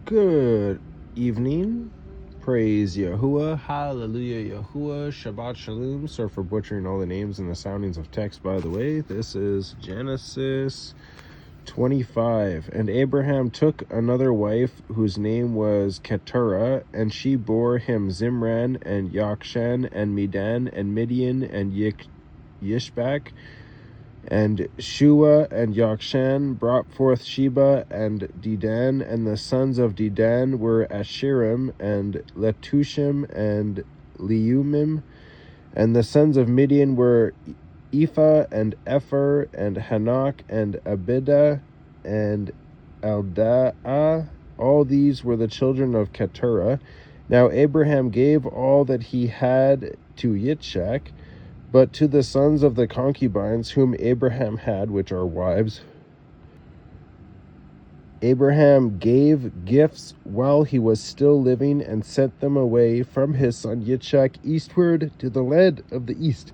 Good evening. Praise Yahuah. HallaluYahuah. Shabbat Shalum. Sorry for butchering all the names and the soundings of text, by the way. This is Genesis 25. And Abraham took another wife whose name was Keturah, and she bore him Zimran and Yokshan and Medan and Midian and Yishbak. And Shua and Yokshan brought forth Sheba and Dedan, and the sons of Dedan were Ashirim and Letushim and Leumim, and the sons of Midian were Ephah and Epher and Hanok and Abidah and Eldaah. All these were the children of Keturah. Now Abraham gave all that he had to Yitzchak, but to the sons of the concubines whom Abraham had, which are wives, Abraham gave gifts while he was still living, and sent them away from his son Yitzchak eastward to the land of the east.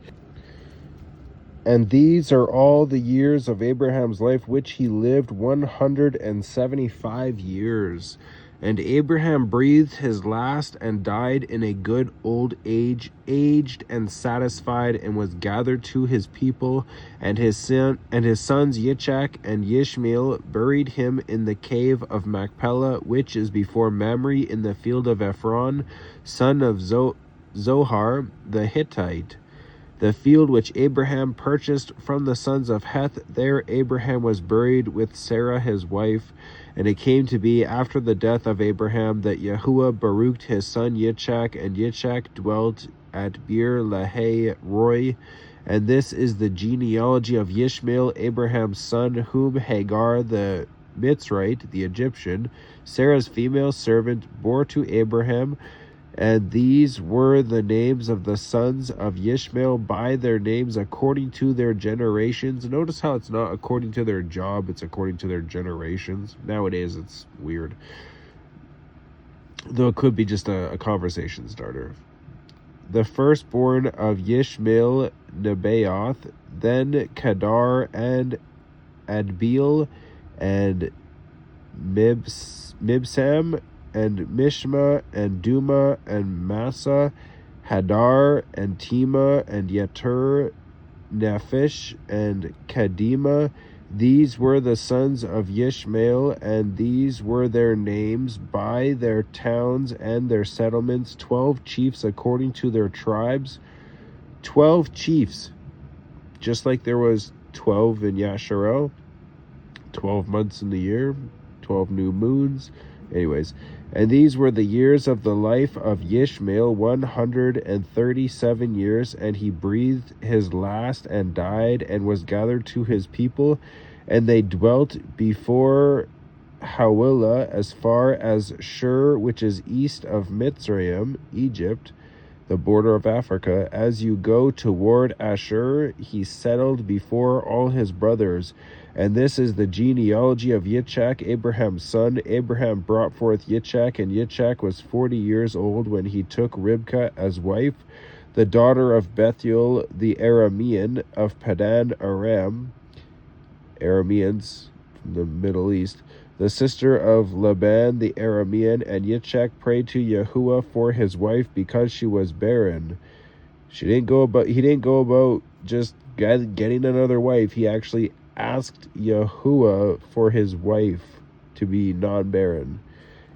And these are all the years of Abraham's life, which he lived 175 years. And Abraham breathed his last and died in a good old age, aged and satisfied, and was gathered to his people. And his sons Yitzchak and Yishmael buried him in the cave of Machpelah, which is before Mamre, in the field of Ephron, son of Zohar the Hittite. The field which Abraham purchased from the sons of Heth, there Abraham was buried with Sarah his wife. And it came to be after the death of Abraham that Yahuah baruched his son Yitzchak, and Yitzchak dwelt at Beer Lahai Roi. And this is the genealogy of Yishmael, Abraham's son, whom Hagar the Mitzrite, the Egyptian, Sarah's female servant, bore to Abraham. And these were the names of the sons of Yishmael by their names according to their generations. Notice how it's not according to their job, it's according to their generations. Nowadays it's weird, though it could be just a conversation starter. The firstborn of Yishmael, Nebaioth, then Kedar and Adbeel and Mibsam and Mishma and Duma and Massa, Hadar and Tema and Yetur, Nephish and Kadima. These were the sons of Yishmael, and these were their names by their towns and their settlements, 12 chiefs according to their tribes. 12 chiefs, just like there was 12 in Yashar'al, 12 months in the year, 12 new moons. Anyways, and these were the years of the life of Yishmael, 137 years, and he breathed his last and died, and was gathered to his people, and they dwelt before Havilah as far as Shur, which is east of Mitzrayim, Egypt, the border of Africa. As you go toward Ashur, he settled before all his brothers. And this is the genealogy of Yitzchak, Abraham's son. Abraham brought forth Yitzchak, and Yitzchak was 40 years old when he took Ribkah as wife, the daughter of Bethuel the Aramean of Padan Aram, Arameans from the Middle East, the sister of Laban the Aramean. And Yitzchak prayed to Yahuah for his wife because she was barren. He didn't go about just getting another wife. He actually asked Yahuah for his wife to be non-barren.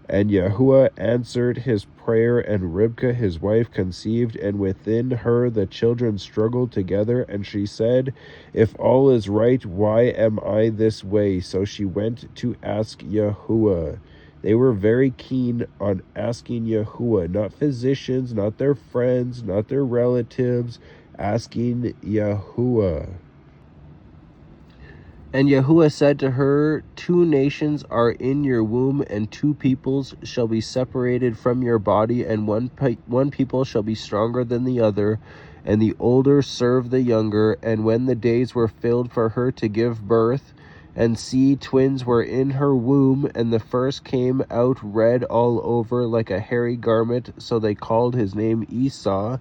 And Yahuah answered his prayer, and Ribkah his wife conceived, and within her the children struggled together. And she said, "If all is right, why am I this way?" So she went to ask Yahuah. They were very keen on asking Yahuah, not physicians, not their friends, not their relatives, asking Yahuah. And Yahuah said to her, 2 nations are in your womb, and 2 peoples shall be separated from your body, and one people shall be stronger than the other, and the older serve the younger. And when the days were filled for her to give birth, and see, twins were in her womb, and the first came out red all over like a hairy garment, so they called his name Esau.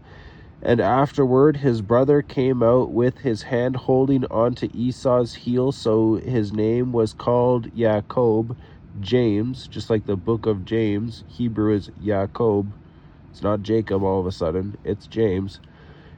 And afterward his brother came out with his hand holding on to Esau's heel, so his name was called Jacob. James, just like the book of James. Hebrew is Yaakov. It's not Jacob all of a sudden. It's James.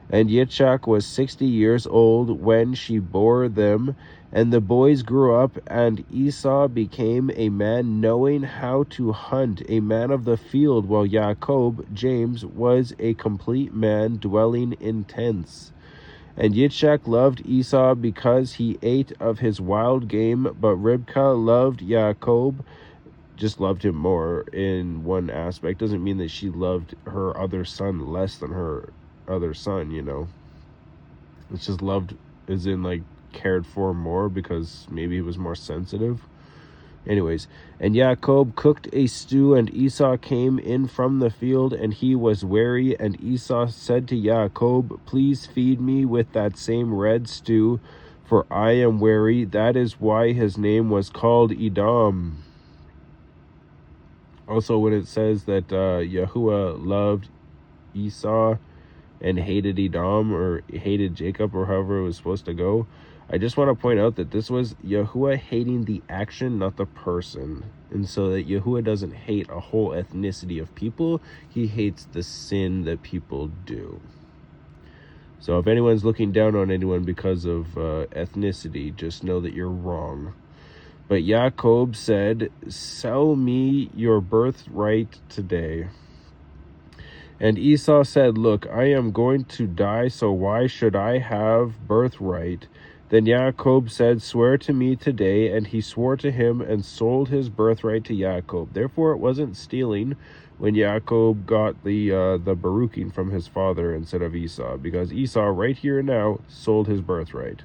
And Yitzchak was 60 years old when she bore them, and the boys grew up, and Esau became a man knowing how to hunt, a man of the field, while Yaakov, James, was a complete man dwelling in tents. And Yitzchak loved Esau because he ate of his wild game, but Ribkah loved Yaakov, just loved him more in one aspect. Doesn't mean that she loved her other son less than her other son, you know. It's just loved as in like cared for more because maybe he was more sensitive. Anyways, and Yaakov cooked a stew, and Esau came in from the field, and he was weary, and Esau said to Yaakov, please feed me with that same red stew, for I am weary. That is why his name was called Edom. Also, when it says that Yahuah loved Esau and hated Edom, or hated Jacob, or however it was supposed to go, I just want to point out that this was Yahuah hating the action, not the person. And so that Yahuah doesn't hate a whole ethnicity of people, he hates the sin that people do. So if anyone's looking down on anyone because of ethnicity, just know that you're wrong. But Yaakov said, sell me your birthright today. And Esau said, look, I am going to die, so why should I have birthright? Then Yaakov said, swear to me today. And he swore to him and sold his birthright to Yaakov. Therefore it wasn't stealing when Yaakov got the baruching from his father instead of Esau, because Esau right here and now sold his birthright.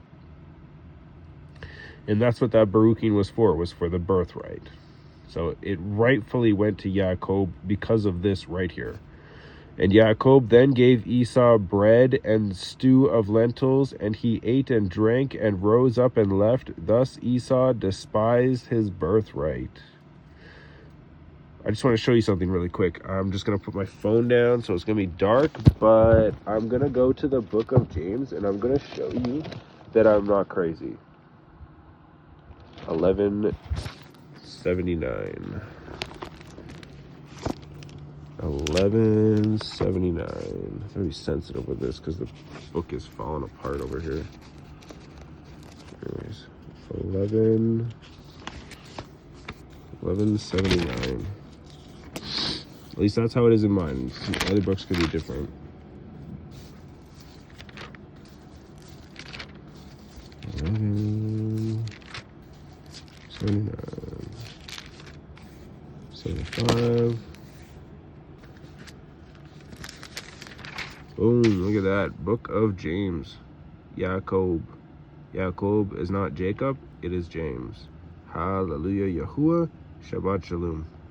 And that's what that baruching was for the birthright. So it rightfully went to Yaakov because of this right here. And Yaakov then gave Esau bread and stew of lentils, and he ate and drank and rose up and left. Thus Esau despised his birthright. I just want to show you something really quick. I'm just going to put my phone down, so it's going to be dark, but I'm going to go to the book of James, and I'm going to show you that I'm not crazy. 1179. 1179. Very sensitive with this because the book is falling apart over here. Anyways, 1179. At least that's how it is in mine. Other books could be different. 1179. 75. Boom, look at that. Book of James. Yaakov. Yaakov is not Jacob, it is James. HallaluYahuah. Shabbat Shalum.